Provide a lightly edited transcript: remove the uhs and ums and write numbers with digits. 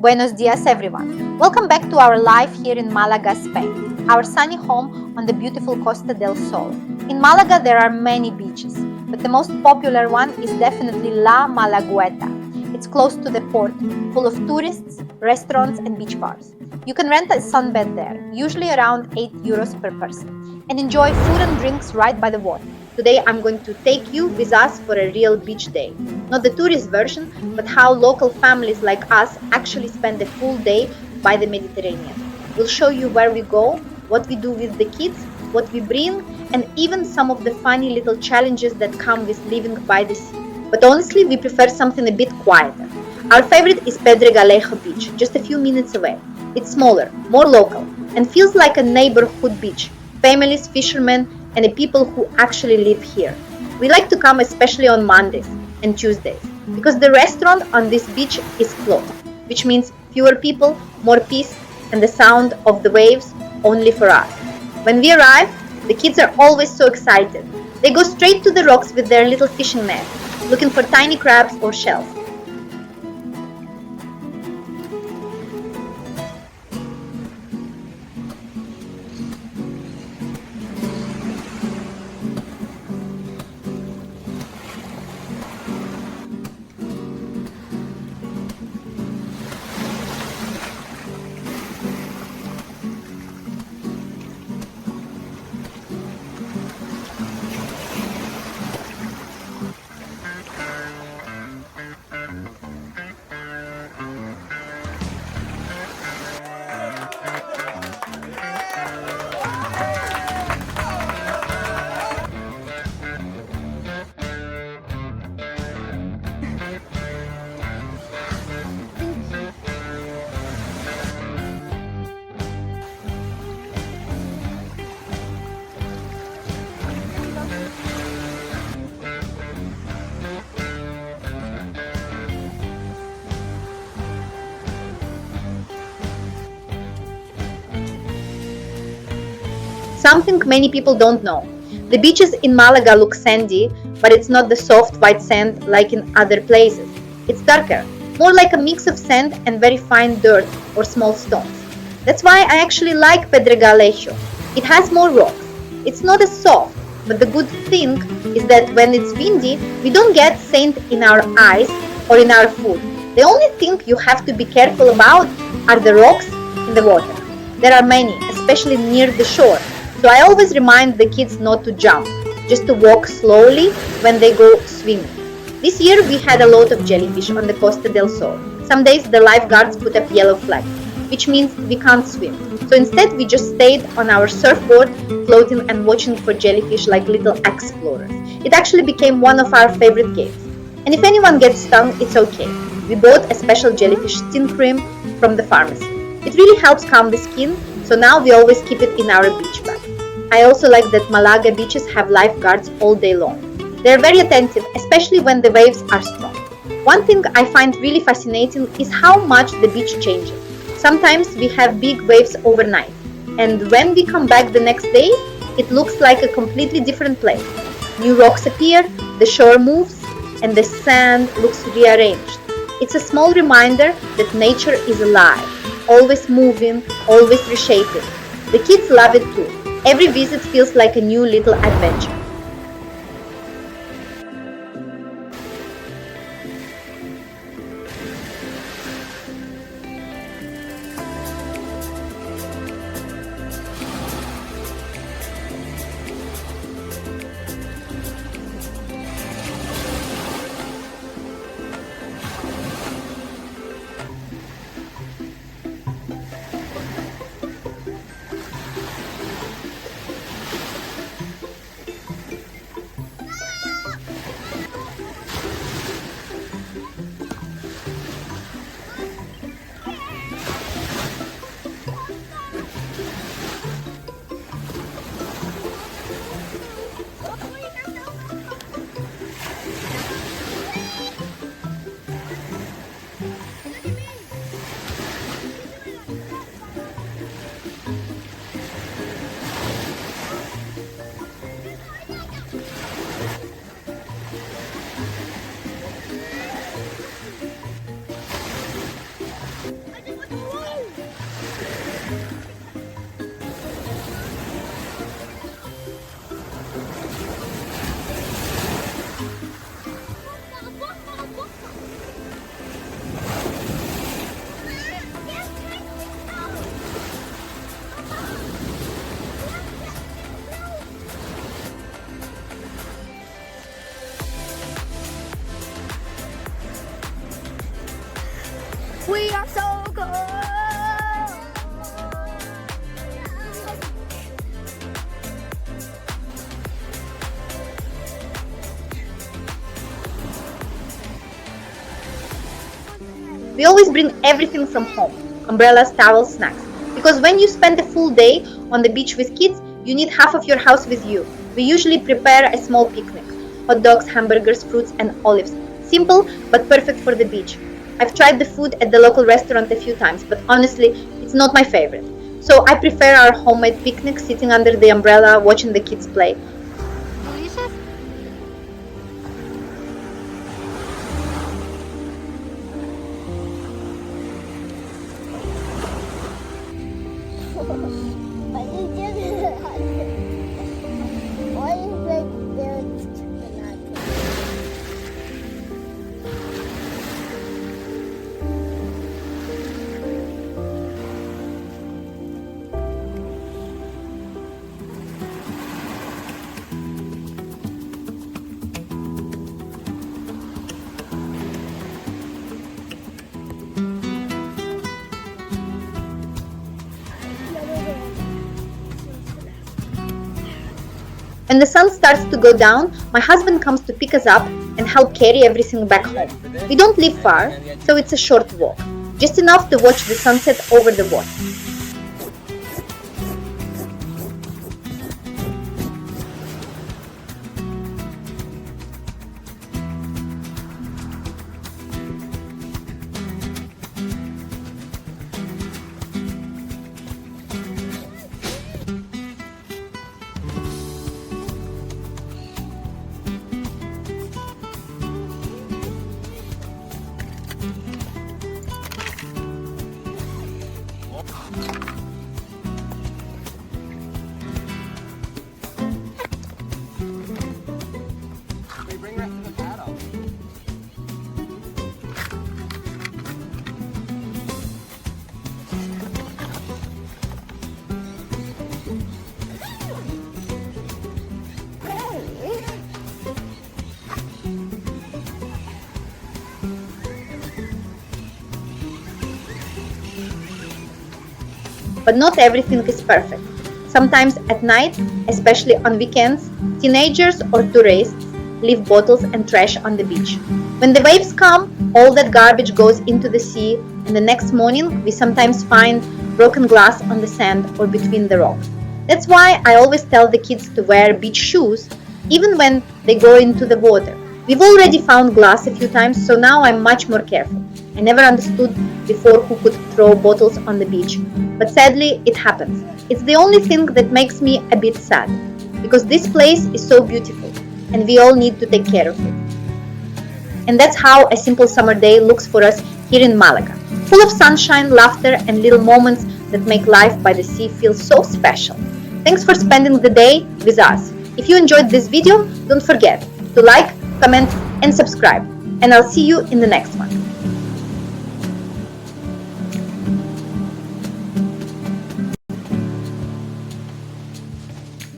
Buenos dias, everyone. Welcome back to our live here in Malaga, Spain, our sunny home on the beautiful Costa del Sol. In Malaga, there are many beaches, but the most popular one is definitely La Malagueta. It's close to the port, full of tourists, restaurants, and beach bars. You can rent a sunbed there, usually around €8 per person, and enjoy food and drinks right by the water. Today, I'm going to take you with us for a real beach day. Not the tourist version, but how local families like us actually spend a full day by the Mediterranean. We'll show you where we go, what we do with the kids, what we bring, and even some of the funny little challenges that come with living by the sea. But honestly, we prefer something a bit quieter. Our favorite is Pedregalejo Beach, just a few minutes away. It's smaller, more local, and feels like a neighborhood beach. Families, fishermen, and the people who actually live here. We like to come especially on Mondays and Tuesdays because the restaurant on this beach is closed, which means fewer people, more peace, and the sound of the waves only for us. When we arrive, the kids are always so excited. They go straight to the rocks with their little fishing nets, looking for tiny crabs or shells. Something many people don't know. The beaches in Malaga look sandy, but it's not the soft white sand like in other places. It's darker, more like a mix of sand and very fine dirt or small stones. That's why I actually like Pedregalejo. It has more rocks. It's not as soft, but the good thing is that when it's windy, we don't get sand in our eyes or in our food. The only thing you have to be careful about are the rocks in the water. There are many, especially near the shore. So I always remind the kids not to jump, just to walk slowly when they go swimming. This year we had a lot of jellyfish on the Costa del Sol. Some days the lifeguards put up yellow flags, which means we can't swim. So instead we just stayed on our surfboard, floating and watching for jellyfish like little explorers. It actually became one of our favorite games. And if anyone gets stung, it's okay. We bought a special jellyfish skin cream from the pharmacy. It really helps calm the skin, so now we always keep it in our beach bag. I also like that Malaga beaches have lifeguards all day long. They're very attentive, especially when the waves are strong. One thing I find really fascinating is how much the beach changes. Sometimes we have big waves overnight, and when we come back the next day, it looks like a completely different place. New rocks appear, the shore moves, and the sand looks rearranged. It's a small reminder that nature is alive, always moving, always reshaping. The kids love it too. Every visit feels like a new little adventure. so cool. We always bring everything from home: umbrellas, towels, snacks. Because when you spend a full day on the beach with kids, you need half of your house with you. We usually prepare a small picnic: hot dogs, hamburgers, fruits, and olives. Simple, but perfect for the beach. I've tried the food at the local restaurant a few times, but honestly, it's not my favorite. So I prefer our homemade picnic, sitting under the umbrella, watching the kids play. Delicious? Why did you do that? Why did you break their chicken? When the sun starts to go down, my husband comes to pick us up and help carry everything back home. We don't live far, so it's a short walk, just enough to watch the sunset over the water. But not everything is perfect. Sometimes at night, especially on weekends, teenagers or tourists leave bottles and trash on the beach. When the waves come, all that garbage goes into the sea, and the next morning we sometimes find broken glass on the sand or between the rocks. That's why I always tell the kids to wear beach shoes even when they go into the water. We've already found glass a few times, so now I'm much more careful. I never understood before who could throw bottles on the beach, but sadly it happens. It's the only thing that makes me a bit sad, because this place is so beautiful and we all need to take care of it. And that's how a simple summer day looks for us here in Malaga, full of sunshine, laughter, and little moments that make life by the sea feel so special. Thanks for spending the day with us. If you enjoyed this video, don't forget to like, comment, and subscribe. And I'll see you in the next one.